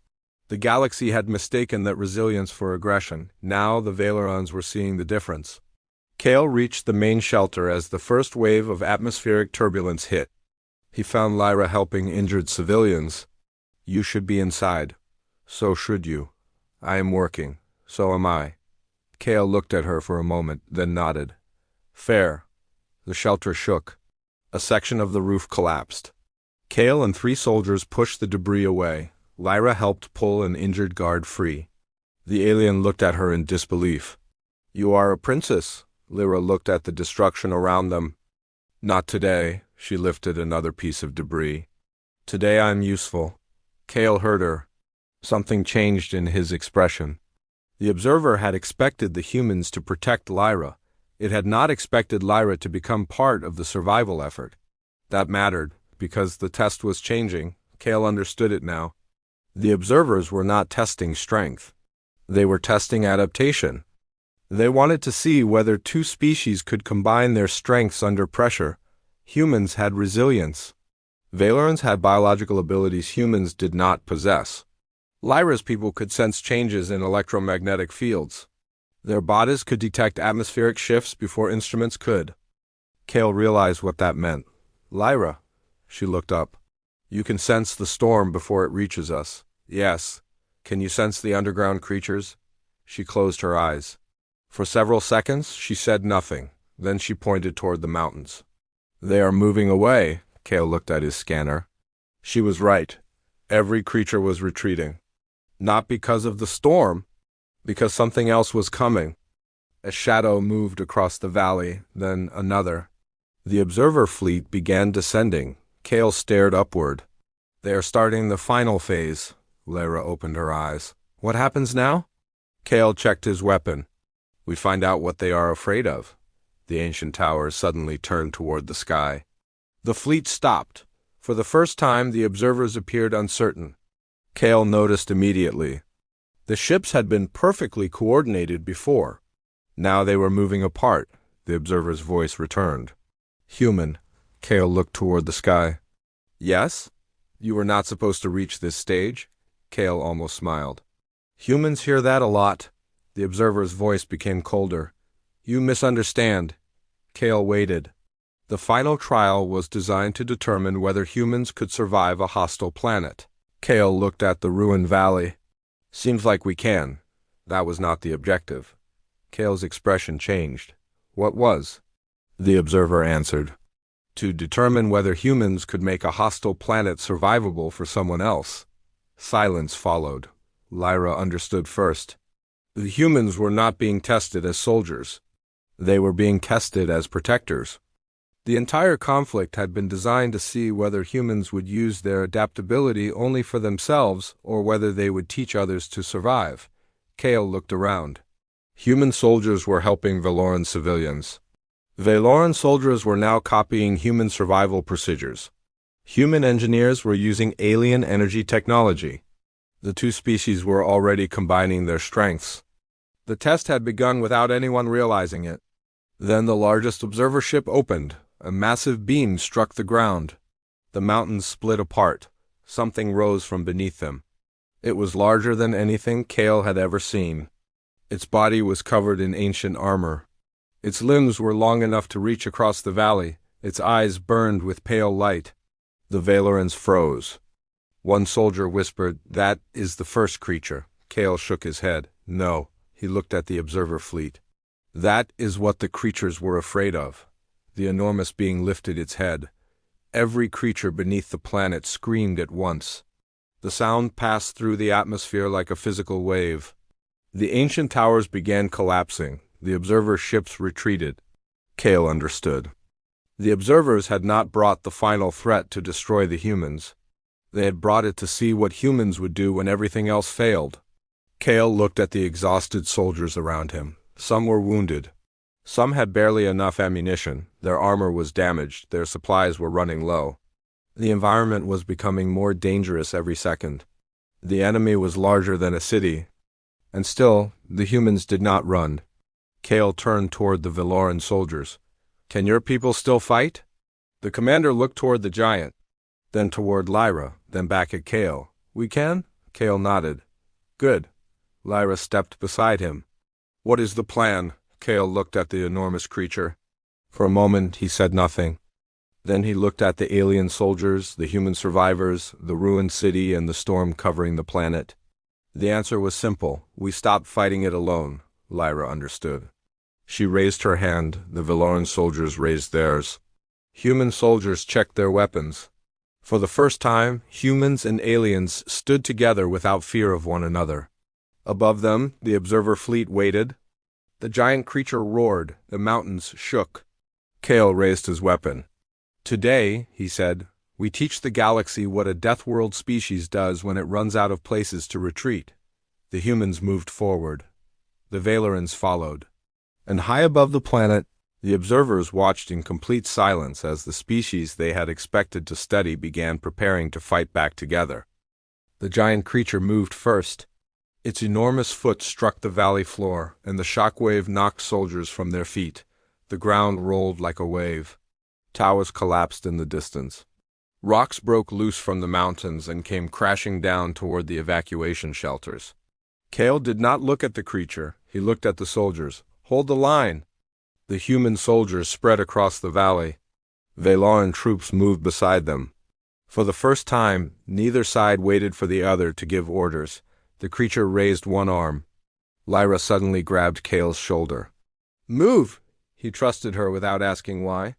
S1: The galaxy had mistaken that resilience for aggression. Now the Vaelorans were seeing the difference. Kale reached the main shelter as the first wave of atmospheric turbulence hit. He found Lyra helping injured civilians. You should be inside. So should you. I am working. So am I. Kale looked at her for a moment, then nodded. Fair. The shelter shook. A section of the roof collapsed. Kale and 3 soldiers pushed the debris away. Lyra helped pull an injured guard free. The alien looked at her in disbelief. You are a princess. Lyra looked at the destruction around them. Not today. She lifted another piece of debris. Today I'm useful. Kale heard her. Something changed in his expression. The observer had expected the humans to protect Lyra. It had not expected Lyra to become part of the survival effort. That mattered, because the test was changing. Kale understood it now. The observers were not testing strength. They were testing adaptation. They wanted to see whether 2 species could combine their strengths under pressure. Humans had resilience. Vaelorans had biological abilities humans did not possess. Lyra's people could sense changes in electromagnetic fields. Their bodies could detect atmospheric shifts before instruments could. Kale realized what that meant. Lyra, she looked up. You can sense the storm before it reaches us. Yes. Can you sense the underground creatures? She closed her eyes. For several seconds, she said nothing. Then she pointed toward the mountains. They are moving away. Kale looked at his scanner. She was right. Every creature was retreating. Not because of the storm, because something else was coming. A shadow moved across the valley, then another. The observer fleet began descending. Kale stared upward. They are starting the final phase. Lyra opened her eyes. What happens now? Kale checked his weapon. We find out what they are afraid of. The ancient towers suddenly turned toward the sky. The fleet stopped. For the first time, the observers appeared uncertain. Kale noticed immediately. The ships had been perfectly coordinated before. Now they were moving apart. The observer's voice returned. Human. Kale looked toward the sky. Yes? You were not supposed to reach this stage? Kale almost smiled. Humans hear that a lot. The observer's voice became colder. You misunderstand. Kale waited. The final trial was designed to determine whether humans could survive a hostile planet. Kale looked at the ruined valley. Seems like we can. That was not the objective. Kale's expression changed. What was? The observer answered. To determine whether humans could make a hostile planet survivable for someone else. Silence followed. Lyra understood first. The humans were not being tested as soldiers. They were being tested as protectors. The entire conflict had been designed to see whether humans would use their adaptability only for themselves or whether they would teach others to survive. Kale looked around. Human soldiers were helping Vaeloran civilians. Vaeloran soldiers were now copying human survival procedures. Human engineers were using alien energy technology. The 2 species were already combining their strengths. The test had begun without anyone realizing it. Then the largest observer ship opened. A massive beam struck the ground. The mountains split apart. Something rose from beneath them. It was larger than anything Kale had ever seen. Its body was covered in ancient armor. Its limbs were long enough to reach across the valley. Its eyes burned with pale light. The Vaelorans froze. One soldier whispered, "That is the first creature." Kale shook his head. No. He looked at the observer fleet. That is what the creatures were afraid of. The enormous being lifted its head. Every creature beneath the planet screamed at once. The sound passed through the atmosphere like a physical wave. The ancient towers began collapsing. The observer ships retreated. Kale understood. The observers had not brought the final threat to destroy the humans. They had brought it to see what humans would do when everything else failed. Kale looked at the exhausted soldiers around him. Some were wounded. Some had barely enough ammunition. Their armor was damaged. Their supplies were running low. The environment was becoming more dangerous every second. The enemy was larger than a city. And still, the humans did not run. Kale turned toward the Vaeloran soldiers. "Can your people still fight?" The commander looked toward the giant, then toward Lyra, then back at Kale. "We can?" Kale nodded. "Good." Lyra stepped beside him. "What is the plan?" Kale looked at the enormous creature. For a moment he said nothing. Then he looked at the alien soldiers, the human survivors, the ruined city, and the storm covering the planet. The answer was simple. "We stopped fighting it alone." Lyra understood. She raised her hand. The Vaeloran soldiers raised theirs. Human soldiers checked their weapons. For the first time, humans and aliens stood together without fear of one another. Above them, the observer fleet waited. The giant creature roared. The mountains shook. Kale raised his weapon. "Today," he said, "we teach the galaxy what a Death World species does when it runs out of places to retreat." The humans moved forward. The Vaelorans followed. And high above the planet, the observers watched in complete silence as the species they had expected to study began preparing to fight back together. The giant creature moved first. Its enormous foot struck the valley floor, and the shockwave knocked soldiers from their feet. The ground rolled like a wave. Towers collapsed in the distance. Rocks broke loose from the mountains and came crashing down toward the evacuation shelters. Kale did not look at the creature. He looked at the soldiers. "Hold the line!" The human soldiers spread across the valley. Vaeloran troops moved beside them. For the first time, neither side waited for the other to give orders. The creature raised one arm. Lyra suddenly grabbed Kale's shoulder. "Move!" He trusted her without asking why.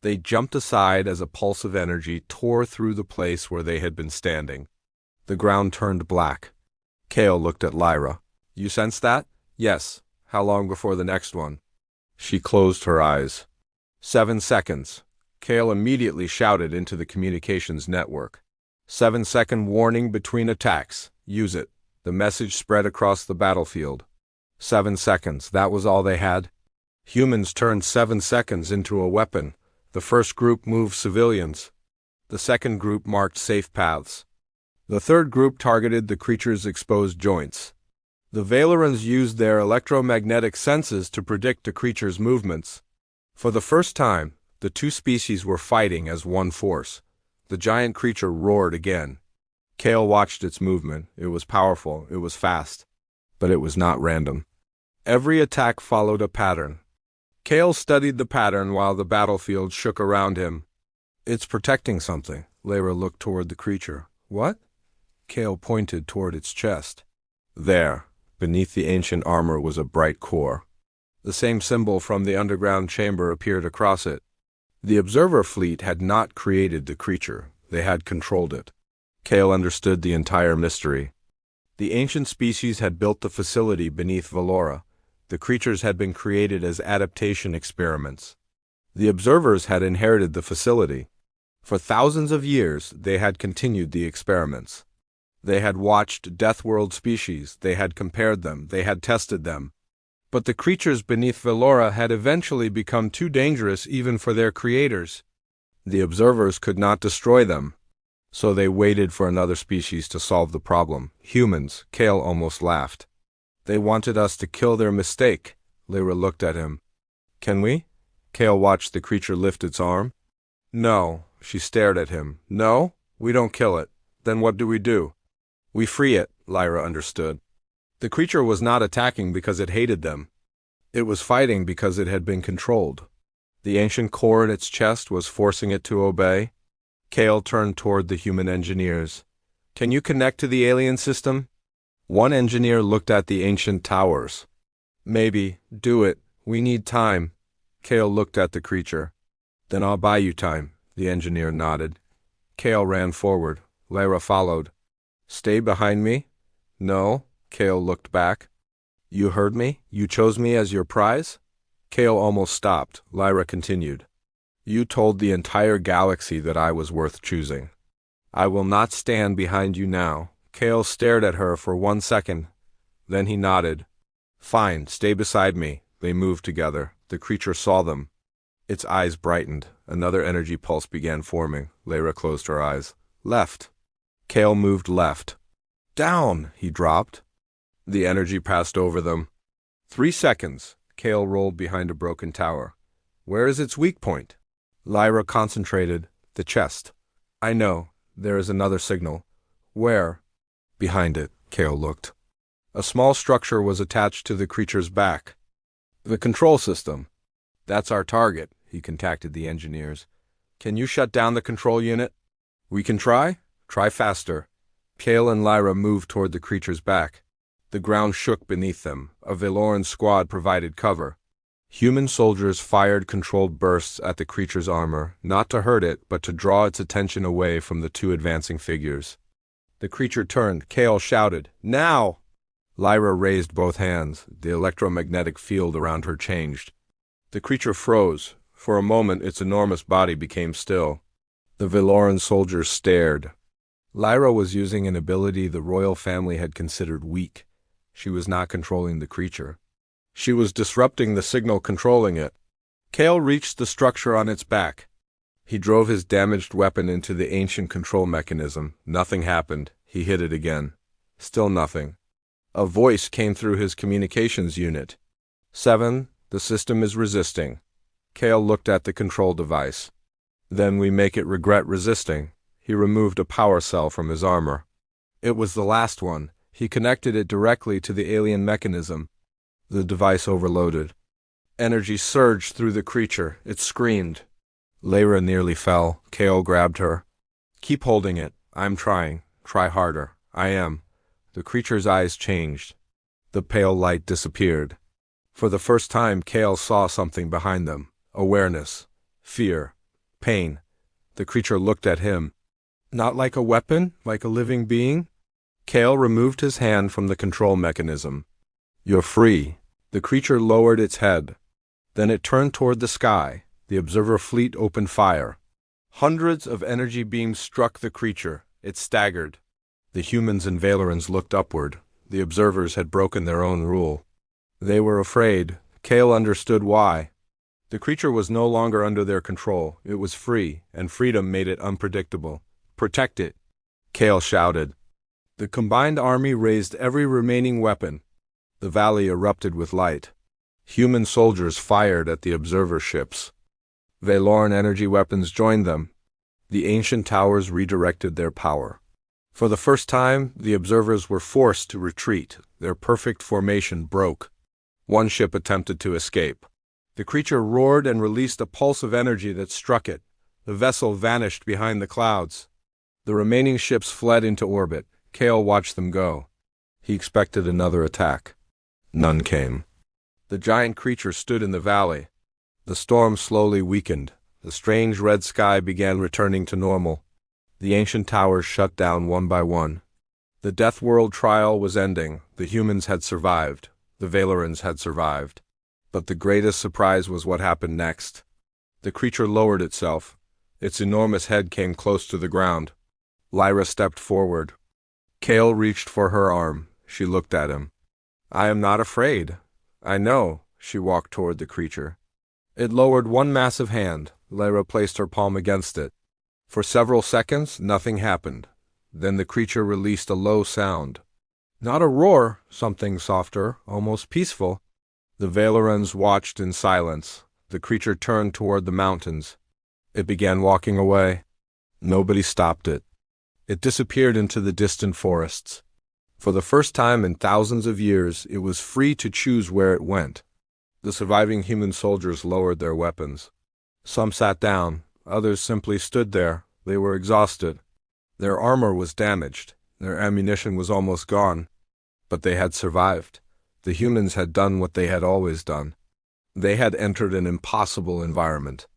S1: They jumped aside as a pulse of energy tore through the place where they had been standing. The ground turned black. Kale looked at Lyra. "You sense that?" "Yes." "How long before the next one?" She closed her eyes. 7 seconds. Kale immediately shouted into the communications network. 7-second warning between attacks. Use it. The message spread across the battlefield. 7 seconds. That was all they had? Humans turned 7 seconds into a weapon. The first group moved civilians. The second group marked safe paths. The third group targeted the creature's exposed joints. The Vaelorans used their electromagnetic senses to predict the creature's movements. For the first time, the two species were fighting as one force. The giant creature roared again. Kale watched its movement. It was powerful, it was fast, but it was not random. Every attack followed a pattern. Kale studied the pattern while the battlefield shook around him. "It's protecting something." Lyra looked toward the creature. "What?" Kale pointed toward its chest. There, beneath the ancient armor, was a bright core. The same symbol from the underground chamber appeared across it. The observer fleet had not created the creature. They had controlled it. Kale understood the entire mystery. The ancient species had built the facility beneath Vaelora. The creatures had been created as adaptation experiments. The observers had inherited the facility. For thousands of years, they had continued the experiments. They had watched Death World species, they had compared them, they had tested them. But the creatures beneath Vaelora had eventually become too dangerous even for their creators. The observers could not destroy them. So they waited for another species to solve the problem. Humans. Kale almost laughed. "They wanted us to kill their mistake." Lyra looked at him. "Can we?" Kale watched the creature lift its arm. "No." She stared at him. "No? We don't kill it. Then what do we do?" "We free it," Lyra understood. The creature was not attacking because it hated them. It was fighting because it had been controlled. The ancient core in its chest was forcing it to obey. Kale turned toward the human engineers. "Can you connect to the alien system?" One engineer looked at the ancient towers. "Maybe. Do it." We need time. Kale looked at the creature. Then I'll buy you time, the engineer nodded. Kale ran forward. Lyra followed. Stay behind me? No. Kale looked back. You heard me? You chose me as your prize? Kale almost stopped. Lyra continued. You told the entire galaxy that I was worth choosing. I will not stand behind you now. Kale stared at her for 1 second. Then he nodded. Fine, stay beside me. They moved together. The creature saw them. Its eyes brightened. Another energy pulse began forming. Lyra closed her eyes. Left. Kale moved left. Down, he dropped. The energy passed over them. 3 seconds. Kale rolled behind a broken tower. Where is its weak point? Lyra concentrated. The chest. I know. There is another signal. Where? Behind it. Kale looked. A small structure was attached to the creature's back. The control system. That's our target, he contacted the engineers. Can you shut down the control unit? We can try? Try faster. Kale and Lyra moved toward the creature's back. The ground shook beneath them. A Vaeloran squad provided cover. Human soldiers fired controlled bursts at the creature's armor, not to hurt it, but to draw its attention away from the two advancing figures. The creature turned. Kale shouted, Now! Lyra raised both hands. The electromagnetic field around her changed. The creature froze. For a moment, its enormous body became still. The Vaeloran soldiers stared. Lyra was using an ability the royal family had considered weak. She was not controlling the creature. She was disrupting the signal controlling it. Kale reached the structure on its back. He drove his damaged weapon into the ancient control mechanism. Nothing happened. He hit it again. Still nothing. A voice came through his communications unit. 7, the system is resisting. Kale looked at the control device. Then we make it regret resisting. He removed a power cell from his armor. It was the last one. He connected it directly to the alien mechanism. The device overloaded. Energy surged through the creature. It screamed. Lyra nearly fell. Kale grabbed her. Keep holding it. I'm trying. Try harder. I am. The creature's eyes changed. The pale light disappeared. For the first time, Kale saw something behind them. Awareness. Fear. Pain. The creature looked at him. Not like a weapon, like a living being? Kale removed his hand from the control mechanism. You're free. The creature lowered its head. Then it turned toward the sky. The observer fleet opened fire. Hundreds of energy beams struck the creature. It staggered. The humans and Vaelorans looked upward. The observers had broken their own rule. They were afraid. Kale understood why. The creature was no longer under their control. It was free, and freedom made it unpredictable. Protect it. Kale shouted. The combined army raised every remaining weapon. The valley erupted with light. Human soldiers fired at the observer ships. Vaeloran energy weapons joined them. The ancient towers redirected their power. For the first time, the observers were forced to retreat. Their perfect formation broke. One ship attempted to escape. The creature roared and released a pulse of energy that struck it. The vessel vanished behind the clouds. The remaining ships fled into orbit. Kale watched them go. He expected another attack. None came. The giant creature stood in the valley. The storm slowly weakened. The strange red sky began returning to normal. The ancient towers shut down one by one. The Death World trial was ending. The humans had survived. The Vaelorans had survived. But the greatest surprise was what happened next. The creature lowered itself. Its enormous head came close to the ground. Lyra stepped forward. Kale reached for her arm. She looked at him. I am not afraid. I know. She walked toward the creature. It lowered one massive hand. Lyra placed her palm against it. For several seconds, nothing happened. Then the creature released a low sound. Not a roar, something softer, almost peaceful. The Vaelorans watched in silence. The creature turned toward the mountains. It began walking away. Nobody stopped it. It disappeared into the distant forests. For the first time in thousands of years, it was free to choose where it went. The surviving human soldiers lowered their weapons. Some sat down. Others simply stood there. They were exhausted. Their armor was damaged. Their ammunition was almost gone. But they had survived. The humans had done what they had always done. They had entered an impossible environment.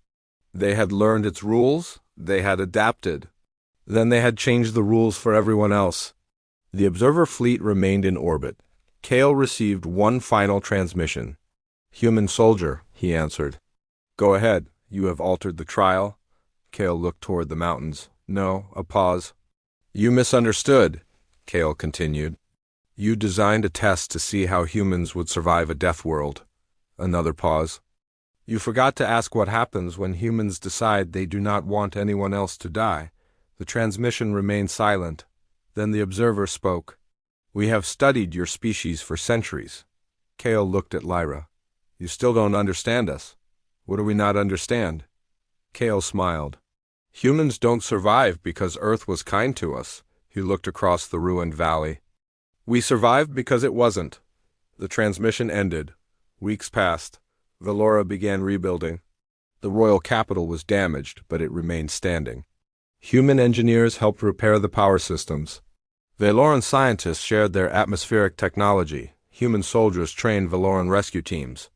S1: They had learned its rules, they had adapted. Then they had changed the rules for everyone else. The observer fleet remained in orbit. Kale received one final transmission. "Human soldier," he answered. "Go ahead, you have altered the trial." Kale looked toward the mountains. "No," a pause. "You misunderstood," Kale continued. "You designed a test to see how humans would survive a death world." Another pause. "You forgot to ask what happens when humans decide they do not want anyone else to die." The transmission remained silent. Then the observer spoke. "We have studied your species for centuries." Kale looked at Lyra. "You still don't understand us." "What do we not understand?" Kale smiled. "Humans don't survive because Earth was kind to us." He looked across the ruined valley. "We survived because it wasn't." The transmission ended. Weeks passed. Vaelora began rebuilding. The royal capital was damaged, but it remained standing. Human engineers helped repair the power systems. Vaeloran scientists shared their atmospheric technology. Human soldiers trained Vaeloran rescue teams.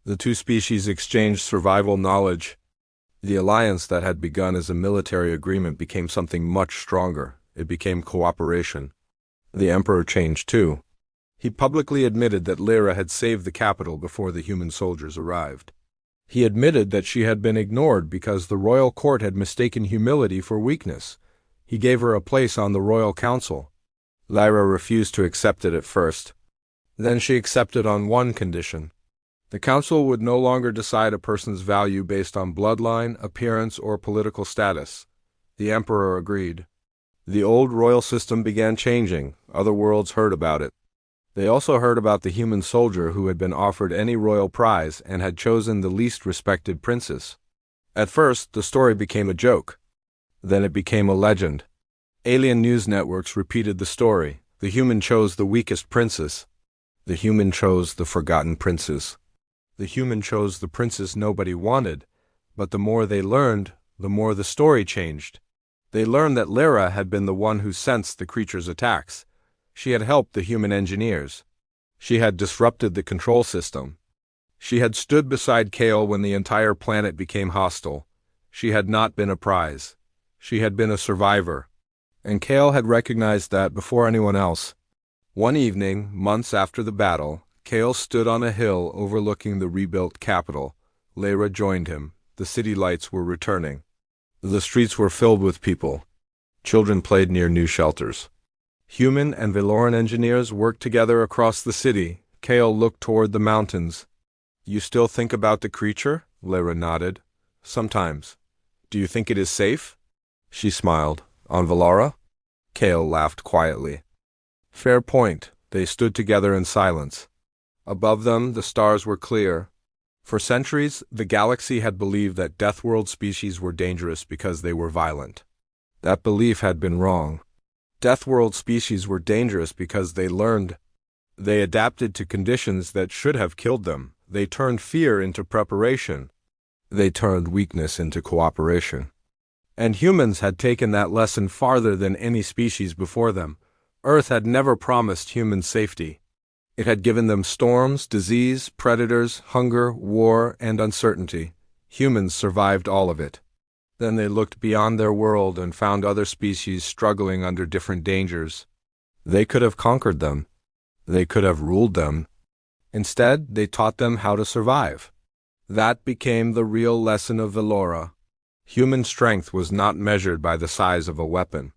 S1: The two species exchanged survival knowledge. The alliance that had begun as a military agreement became something much stronger. It became cooperation. The Emperor changed too. He publicly admitted that Lyra had saved the capital before the human soldiers arrived. He admitted that she had been ignored because the royal court had mistaken humility for weakness. He gave her a place on the royal council. Lyra refused to accept it at first. Then she accepted on one condition. The council would no longer decide a person's value based on bloodline, appearance, or political status. The Emperor agreed. The old royal system began changing. Other worlds heard about it. They also heard about the human soldier who had been offered any royal prize and had chosen the least respected princess. At first, the story became a joke. Then it became a legend. Alien news networks repeated the story. The human chose the weakest princess. The human chose the forgotten princess. The human chose the princess nobody wanted. But the more they learned, the more the story changed. They learned that Lyra had been the one who sensed the creature's attacks. She had helped the human engineers. She had disrupted the control system. She had stood beside Kale when the entire planet became hostile. She had not been a prize. She had been a survivor. And Kale had recognized that before anyone else. One evening, months after the battle, Kale stood on a hill overlooking the rebuilt capital. Lyra joined him. The city lights were returning. The streets were filled with people. Children played near new shelters. Human and Vaeloran engineers worked together across the city. Kale looked toward the mountains. "You still think about the creature?" Lyra nodded. "Sometimes." "Do you think it is safe?" She smiled. "On Vaelora?" Kale laughed quietly. "Fair point." They stood together in silence. Above them, the stars were clear. For centuries, the galaxy had believed that Deathworld species were dangerous because they were violent. That belief had been wrong. Deathworld species were dangerous because they learned. They adapted to conditions that should have killed them. They turned fear into preparation. They turned weakness into cooperation. And humans had taken that lesson farther than any species before them. Earth had never promised humans safety. It had given them storms, disease, predators, hunger, war, and uncertainty. Humans survived all of it. Then they looked beyond their world and found other species struggling under different dangers. They could have conquered them. They could have ruled them. Instead, they taught them how to survive. That became the real lesson of Vaelora. Human strength was not measured by the size of a weapon.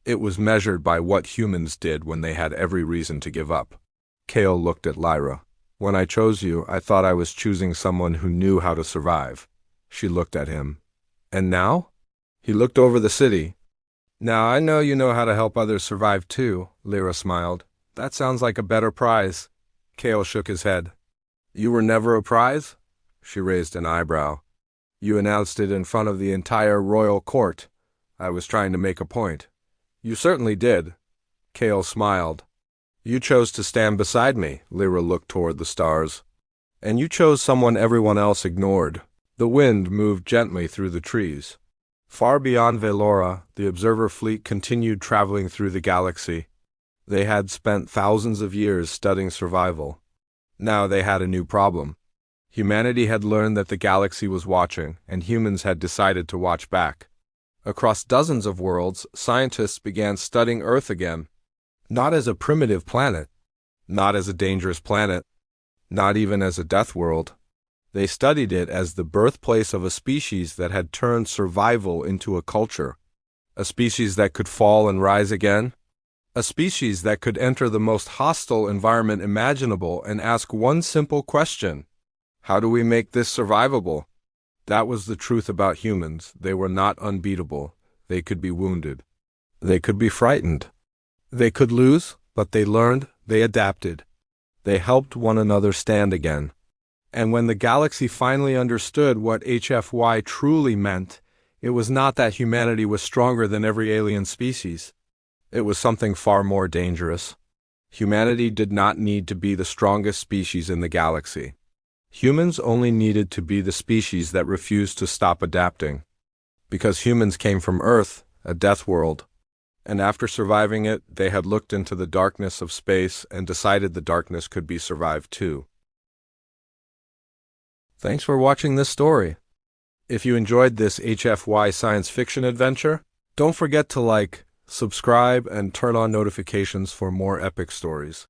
S1: It was measured by what humans did when they had every reason to give up. Kale looked at Lyra. "When I chose you, I thought I was choosing someone who knew how to survive." She looked at him. "And now?" He looked over the city. "Now I know you know how to help others survive too," Lyra smiled. "That sounds like a better prize." Kale shook his head. "You were never a prize?" She raised an eyebrow. "You announced it in front of the entire royal court." I was trying to make a point. "You certainly did." Kale smiled. "You chose to stand beside me." Lyra looked toward the stars. "And you chose someone everyone else ignored." The wind moved gently through the trees. Far beyond Vaelora, the observer fleet continued traveling through the galaxy. They had spent thousands of years studying survival. Now they had a new problem. Humanity had learned that the galaxy was watching, and humans had decided to watch back. Across dozens of worlds, scientists began studying Earth again. Not as a primitive planet, not as a dangerous planet, not even as a death world. They studied it as the birthplace of a species that had turned survival into a culture. A species that could fall and rise again. A species that could enter the most hostile environment imaginable and ask one simple question: how do we make this survivable? That was the truth about humans. They were not unbeatable. They could be wounded. They could be frightened. They could lose, but they learned, they adapted. They helped one another stand again. And when the galaxy finally understood what HFY truly meant, it was not that humanity was stronger than every alien species. It was something far more dangerous. Humanity did not need to be the strongest species in the galaxy. Humans only needed to be the species that refused to stop adapting. Because humans came from Earth, a death world. And after surviving it, they had looked into the darkness of space and decided the darkness could be survived too. Thanks for watching this story. If you enjoyed this HFY science fiction adventure, don't forget to like, subscribe, and turn on notifications for more epic stories.